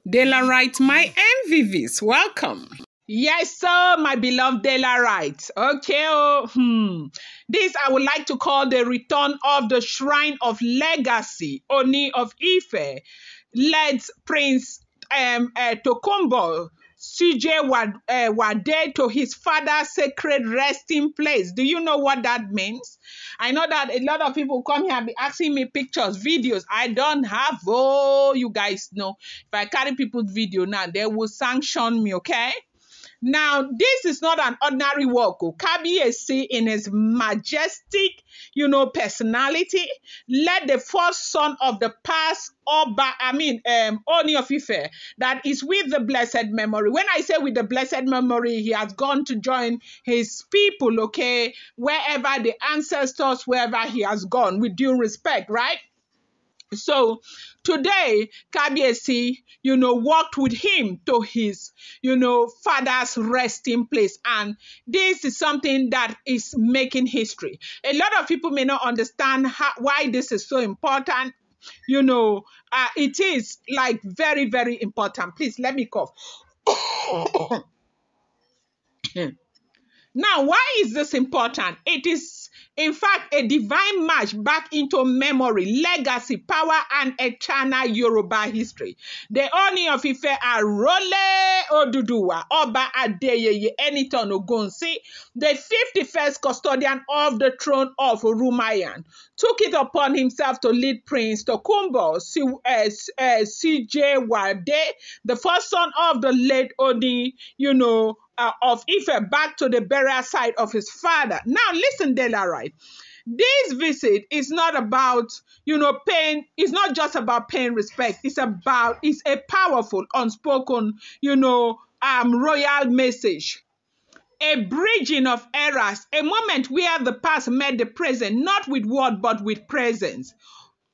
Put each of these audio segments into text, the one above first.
Delarite, my MVVs, welcome. Yes, sir, my beloved Delarite. Okay, This I would like to call the return of the Shrine of Legacy, Ooni of Ife, led Prince Tokunbo Sijuwade to his father's sacred resting place. Do you know what that means? I know that a lot of people come here and be asking me pictures, videos. I don't have, you guys know. If I carry people's video now, they will sanction me, okay? Now, this is not an ordinary walk. Kabiyesi, in his majestic, personality, led the first son of the past Ooni of Ife, that is with the blessed memory. When I say with the blessed memory, he has gone to join his people, okay, wherever the ancestors, wherever he has gone, with due respect, right? So today, Kabiyesi, walked with him to his, father's resting place. And this is something that is making history. A lot of people may not understand why this is so important. It is like very, very important. Please let me cough. Now, why is this important? It is, in fact, a divine march back into memory, legacy, power, and eternal Yoruba history. The Ooni of Ife Arole Oduduwa, Oba Adeyeye Enitan Ogunsi, the 51st custodian of the throne of Urumayan, took it upon himself to lead Prince Tokunbo Sijuwade, the first son of the late Ooni, of Ife, back to the burial site of his father. Now, listen, Delarite. This visit is not about, paying, it's not just about paying respect. It's a powerful, unspoken, royal message. A bridging of eras, a moment where the past met the present, not with word, but with presence.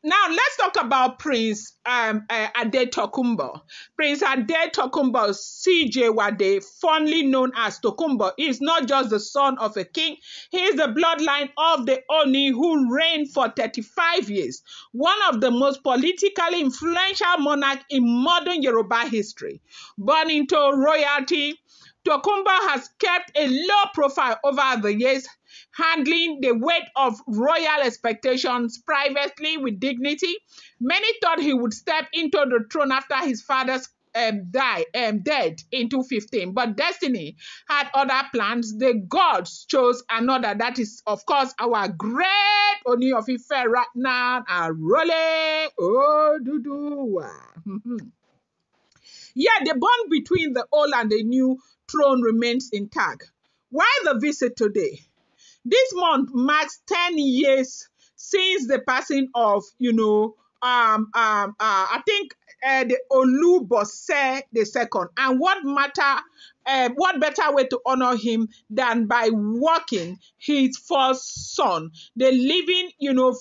Now, let's talk about Prince Ade Tokunbo. Prince Ade Tokunbo Sijuwade, fondly known as Tokunbo, is not just the son of a king. He is the bloodline of the Ooni who reigned for 35 years, one of the most politically influential monarchs in modern Yoruba history. Born into royalty, Tokunbo has kept a low profile over the years, handling the weight of royal expectations privately with dignity. Many thought he would step into the throne after his father's dead in 2015, but destiny had other plans. The gods chose another. That is, of course, our great Ooni of Ife right now, Arole Oduduwa. Yet the bond between the old and the new throne remains intact. Why the visit today? This month marks 10 years since the passing of, I think the Olubose II. And what better way to honor him than by walking his first son, the living,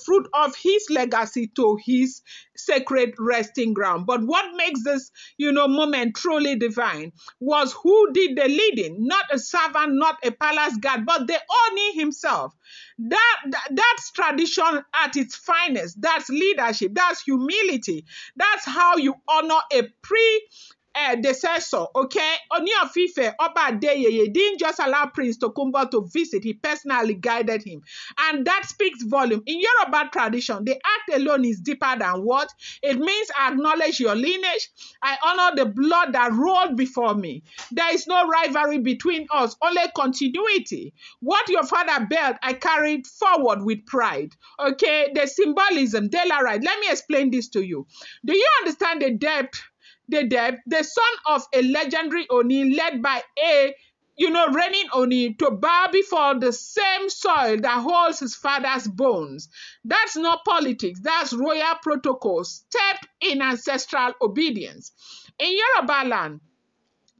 fruit of his legacy, to his sacred resting ground. But what makes this, moment truly divine was who did the leading, not a servant, not a palace guard, but the Ooni himself. That's tradition at its finest. That's leadership. That's humility. That's how you honor a predecessor, okay? Ooni of Ife, Oba Adeyeye, didn't just allow Prince Tokunbo to visit. He personally guided him. And that speaks volume. In Yoruba tradition, the act alone is deeper than what? It means I acknowledge your lineage. I honor the blood that rolled before me. There is no rivalry between us, only continuity. What your father built, I carried forward with pride. Okay, the symbolism, Delarite. Let me explain this to you. Do you understand the depth? The son of a legendary Ooni, led by a reigning Ooni, to bow before the same soil that holds his father's bones. That's not politics. That's royal protocol, stepped in ancestral obedience. In Yoruba land,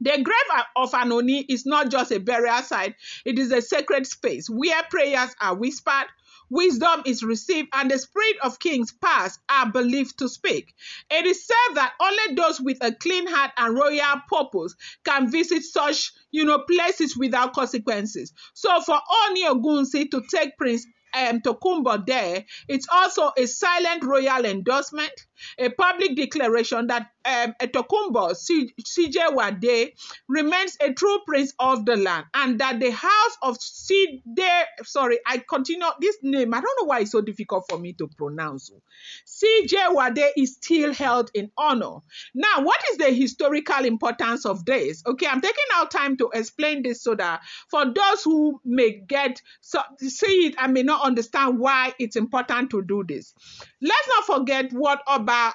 the grave of an Ooni is not just a burial site. It is a sacred space where prayers are whispered, wisdom is received, and the spirit of kings past are believed to speak. It is said that only those with a clean heart and royal purpose can visit such, places without consequences. So for Ooni Ogunsi to take Prince Tokunbo there, it's also a silent royal endorsement, a public declaration that Tokunbo Sijuwade remains a true prince of the land, and that the house of I continue this name. I don't know why it's so difficult for me to pronounce. Sijuwade is still held in honor. Now, what is the historical importance of this? Okay, I'm taking out time to explain this so that for those who may see it and may not understand why it's important to do this. Let's not forget what Oba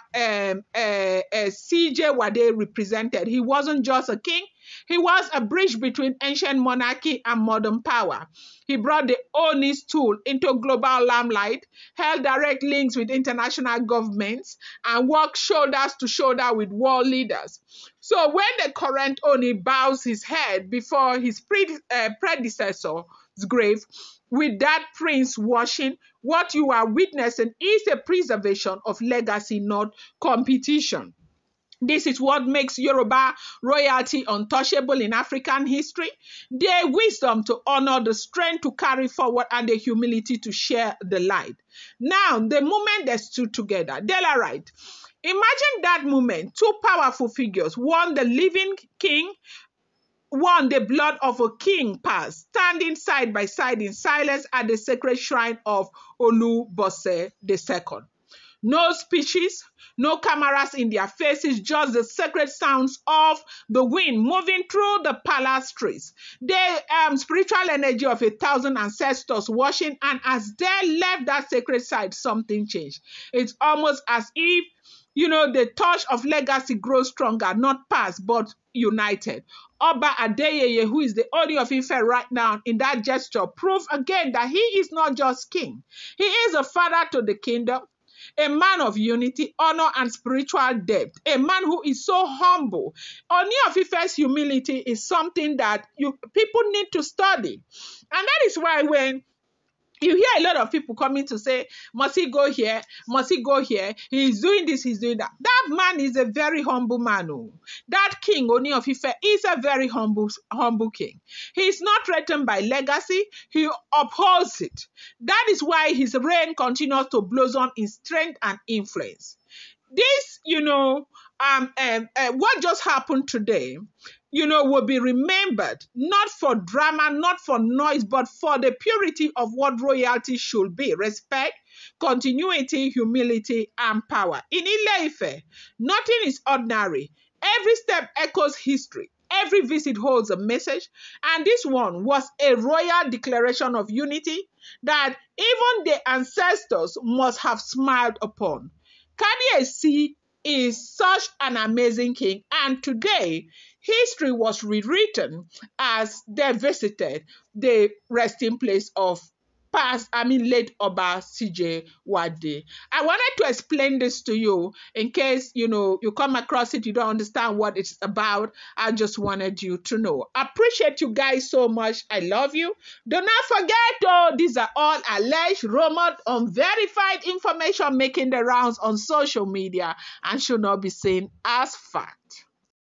Sijuwade represented. He wasn't just a king. He was a bridge between ancient monarchy and modern power. He brought the Oni's tool into global limelight, held direct links with international governments, and worked shoulders to shoulder with world leaders. So when the current Oni bows his head before his predecessor's grave, with that prince washing, what you are witnessing is a preservation of legacy, not competition. This is what makes Yoruba royalty untouchable in African history. Their wisdom to honor, the strength to carry forward, and the humility to share the light. Now, the moment they stood together, Della writes, imagine that moment, two powerful figures, one the living king, one the blood of a king past, standing side by side in silence at the sacred shrine of Olubose II. No speeches, no cameras in their faces, just the sacred sounds of the wind moving through the palace streets. The spiritual energy of 1,000 ancestors washing, and as they left that sacred site, something changed. It's almost as if, the touch of legacy grows stronger, not past, but united. Oba Adeyeye, who is the Ooni of Ife right now, in that gesture, proved again that he is not just king. He is a father to the kingdom, a man of unity, honor, and spiritual depth, a man who is so humble. Ooni of Ife's humility is something that people need to study. And that is why when you hear a lot of people coming to say, must he go here? Must he go here? He's doing this, he's doing that. That man is a very humble man. That king, Ooni of Ife, is a very humble king. He's not threatened by legacy. He upholds it. That is why his reign continues to blossom in strength and influence. This, what just happened today, will be remembered not for drama, not for noise, but for the purity of what royalty should be: respect, continuity, humility, and power. In Ile-Ife, nothing is ordinary. Every step echoes history. Every visit holds a message, and this one was a royal declaration of unity that even the ancestors must have smiled upon. Kabiyesi is such an amazing king, and today history was rewritten as they visited the resting place of late Oba Sijuwade. I wanted to explain this to you in case, you come across it, you don't understand what it's about. I just wanted you to know. I appreciate you guys so much. I love you. Do not forget, these are all alleged, rumored, unverified information making the rounds on social media and should not be seen as fact.